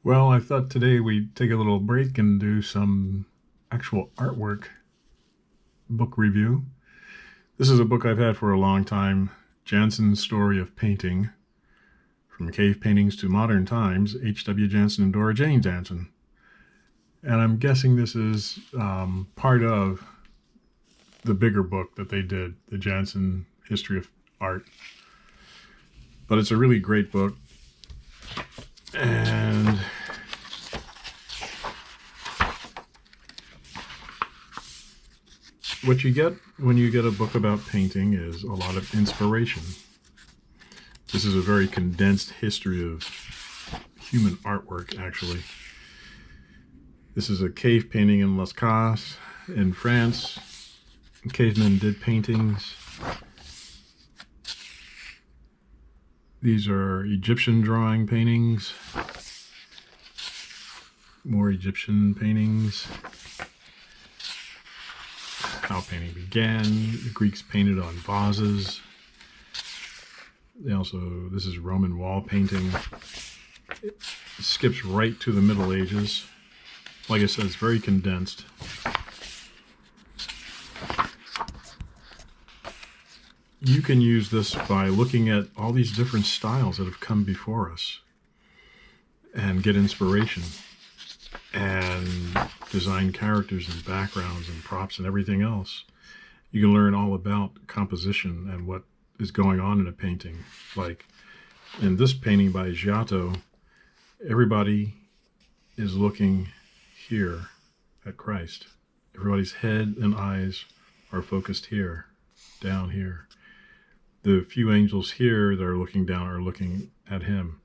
Well, I thought today we'd take a little break and do some actual artwork book review. This is a book I've had for a long time, Janson's Story of Painting, From Cave Paintings to Modern Times, H.W. Janson and Dora Jane Janson. And I'm guessing this is part of the bigger book that they did, the Janson History of Art. But it's a really great book. And what you get when you get a book about painting is a lot of inspiration. This is a very condensed history of human artwork, actually. This is a cave painting in Las Casas in France. Cavemen did paintings. These are Egyptian drawing paintings. More Egyptian paintings. How painting began. The Greeks painted on vases. This is Roman wall painting. It skips right to the Middle Ages. Like I said, it's very condensed. You can use this by looking at all these different styles that have come before us and get inspiration and design characters and backgrounds and props and everything else. You can learn all about composition and what is going on in a painting. Like in this painting by Giotto, everybody is looking here at Christ. Everybody's head and eyes are focused here, down here. The few angels here that are looking down are looking at him.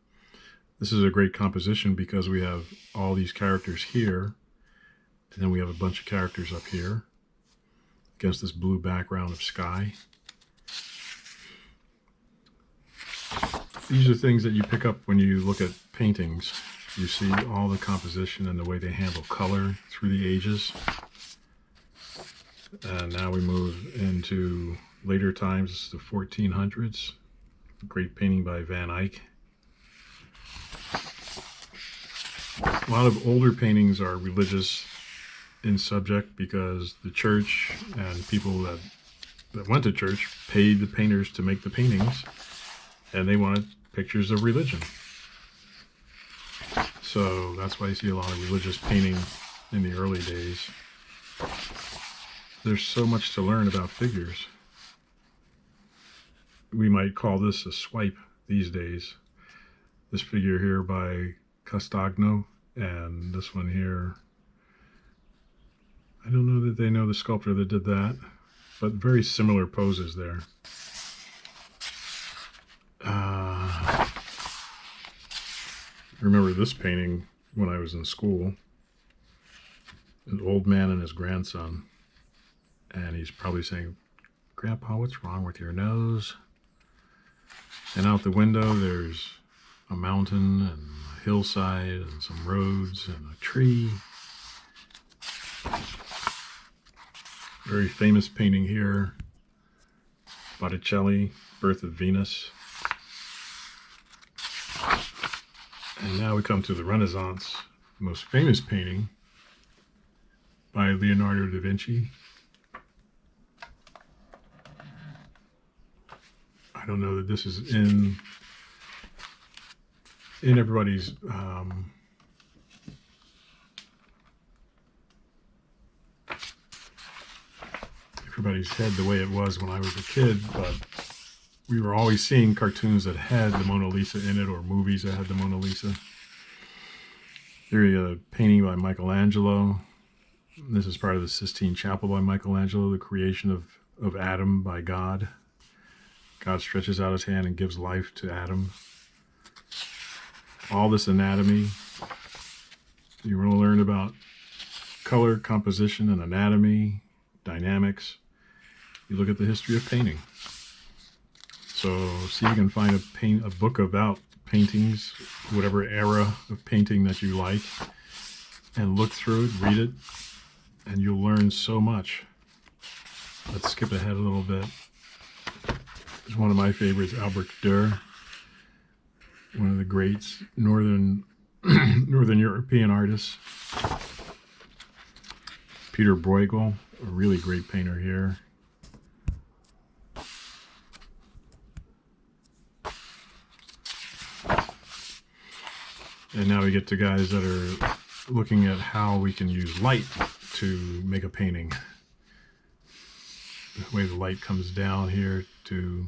This is a great composition because we have all these characters here, and then we have a bunch of characters up here against this blue background of sky. These are things that you pick up when you look at paintings. You see all the composition and the way they handle color through the ages. And now we move into later times, the 1400s. A great painting by Van Eyck. A lot of older paintings are religious in subject because the church and people that went to church paid the painters to make the paintings, and they wanted pictures of religion. So that's why you see a lot of religious painting in the early days. There's so much to learn about figures. We might call this a swipe these days. This figure here by Castagno, and this one here, I don't know that they know the sculptor that did that, but very similar poses there. I remember this painting when I was in school. An old man and his grandson, and he's probably saying, "Grandpa, what's wrong with your nose?" And out the window there's a mountain and a hillside and some roads and a tree. Very famous painting here, Botticelli, Birth of Venus. And now we come to the Renaissance, the most famous painting by Leonardo da Vinci. I don't know that this is in everybody's head the way it was when I was a kid, but we were always seeing cartoons that had the Mona Lisa in it, or movies that had the Mona Lisa. Here's a painting by Michelangelo. This is part of the Sistine Chapel by Michelangelo, the creation of Adam by God. God stretches out his hand and gives life to Adam. All this anatomy. You want to learn about color, composition, and anatomy, dynamics. You look at the history of painting. So see if you can find a book about paintings, whatever era of painting that you like, and look through it, read it, and you'll learn so much. Let's skip ahead a little bit. It's one of my favorites, Albert Dürer, one of the greats, northern Northern European artists. Peter Bruegel, a really great painter here. And now we get to guys that are looking at how we can use light to make a painting. The way the light comes down here to...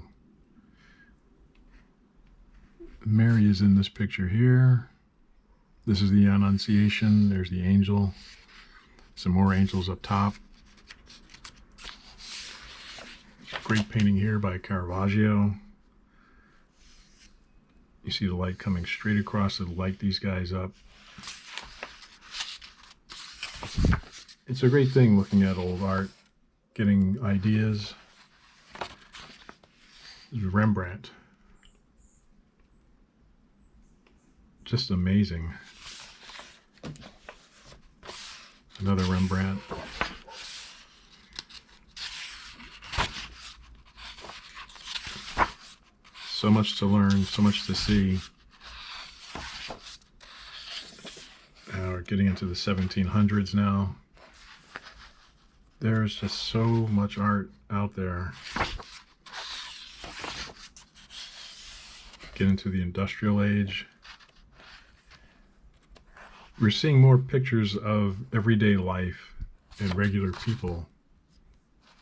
Mary is in this picture here. This is the Annunciation. There's the angel. Some more angels up top. Great painting here by Caravaggio. You see the light coming straight across to light these guys up. It's a great thing looking at old art, getting ideas. This is Rembrandt. Just amazing. Another Rembrandt. So much to learn, so much to see. We're getting into the 1700s now. There's just so much art out there. Get into the industrial age. We're seeing more pictures of everyday life and regular people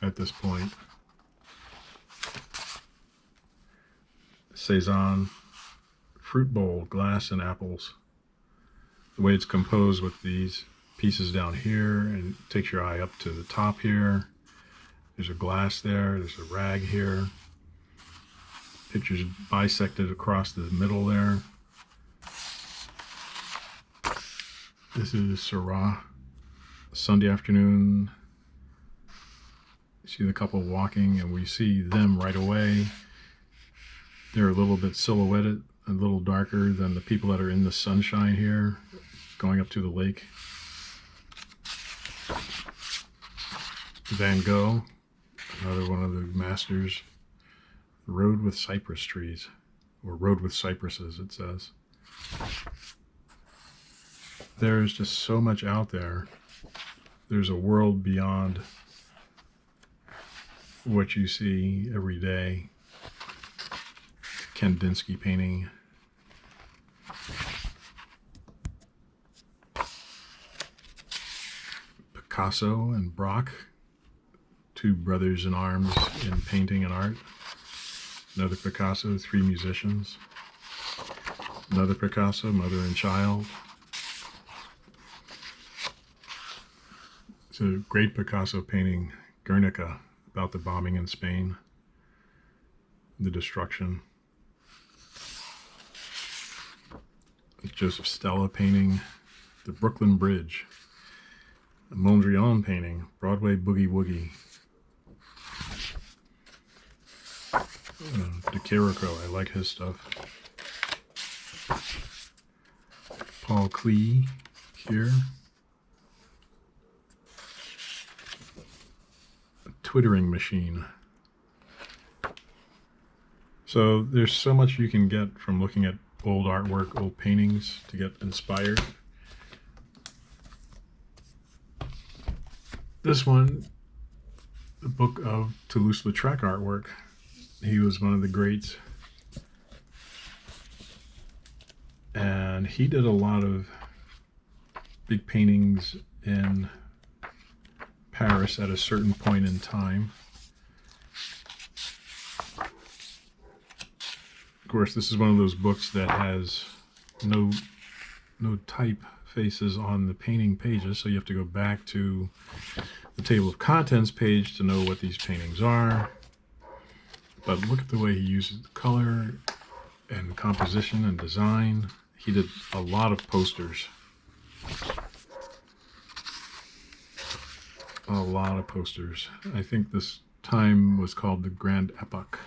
at this point. Cezanne, fruit bowl, glass and apples. The way it's composed with these pieces down here, and it takes your eye up to the top here. There's a glass there, there's a rag here. Pictures bisected across the middle there. This is Seurat, Sunday afternoon. You see the couple walking, and we see them right away. They're a little bit silhouetted, a little darker than the people that are in the sunshine here, going up to the lake. Van Gogh, another one of the masters. Road with cypress trees, or road with cypresses, it says. There's just so much out there. There's a world beyond what you see every day. Kandinsky painting. Picasso and Braque, two brothers in arms in painting and art. Another Picasso, three musicians. Another Picasso, mother and child. It's a great Picasso painting, Guernica, about the bombing in Spain, the destruction. Joseph Stella painting, the Brooklyn Bridge. A Mondrian painting, Broadway Boogie Woogie. De Chirico, I like his stuff. Paul Klee here. A twittering machine. So there's so much you can get from looking at old artwork, old paintings, to get inspired. This one, the book of Toulouse Lautrec artwork. He was one of the greats. And he did a lot of big paintings in Paris at a certain point in time. Of course, this is one of those books that has no typefaces on the painting pages, so you have to go back to the table of contents page to know what these paintings are. But look at the way he uses the color and composition and design. He did a lot of posters. A lot of posters. I think this time was called the Grand Epoch.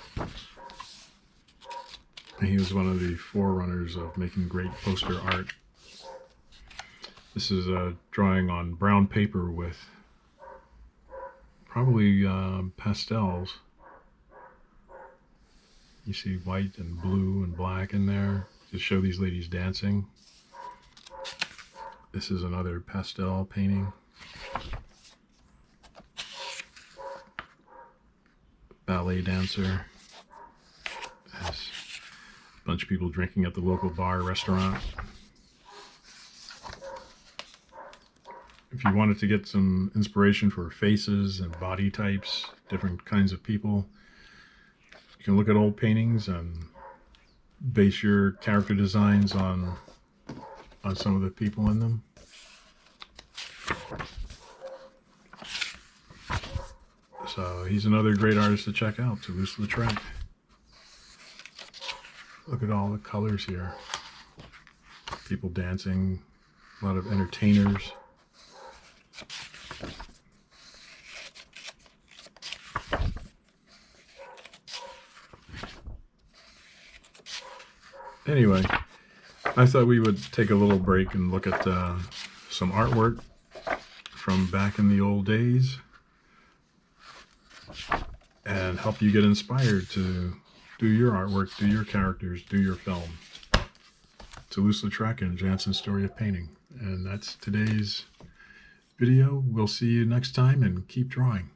And he was one of the forerunners of making great poster art. This is a drawing on brown paper with probably pastels. You see white and blue and black in there to show these ladies dancing. This is another pastel painting. Ballet dancer. Has a bunch of people drinking at the local bar, restaurant. If you wanted to get some inspiration for faces and body types, different kinds of people, you can look at old paintings and base your character designs on some of the people in them. So he's another great artist to check out, Toulouse Lautrec. Look at all the colors here. People dancing, a lot of entertainers. Anyway, I thought we would take a little break and look at some artwork from back in the old days and help you get inspired to do your artwork, do your characters, do your film. Toulouse Lautrec and Janson's Story of Painting. And that's today's video. We'll see you next time, and keep drawing.